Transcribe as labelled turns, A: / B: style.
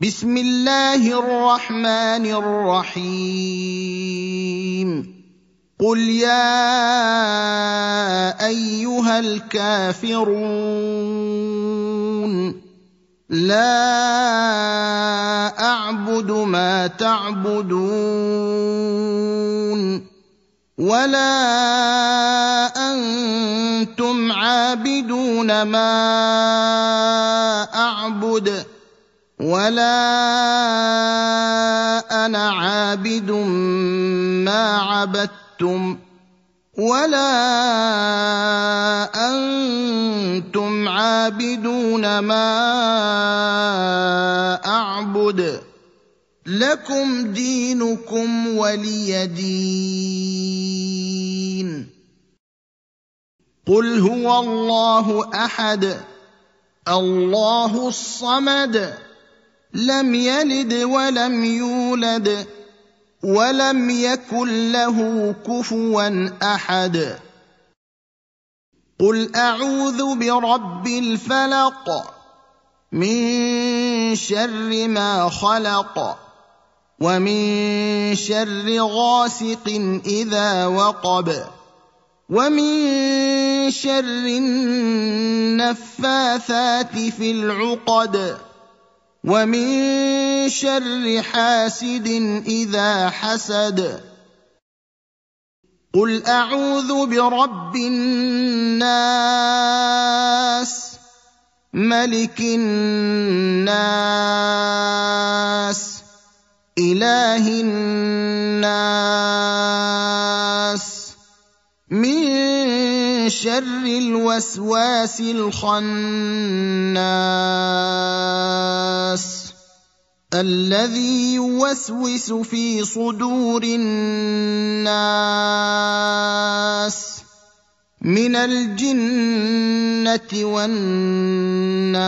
A: بسم الله الرحمن الرحيم قل يا ايها الكافرون لا اعبد ما تعبدون ولا انتم عابدون ما اعبد ولا انا عابد ما عبدتم ولا انتم عابدون ما اعبد لكم دينكم ولي دين. قل هو الله احد الله الصمد لم يلد ولم يولد ولم يكن له كفوا احد. قل اعوذ برب الفلق من شر ما خلق ومن شر غاسق اذا وقب ومن شر النفاثات في العقد ومن شر حاسد اذا حسد. قل اعوذ برب الناس ملك الناس اله الناس من شر الوسواس الخناس الذي يوسوس في صدور الناس من الجنة والناس.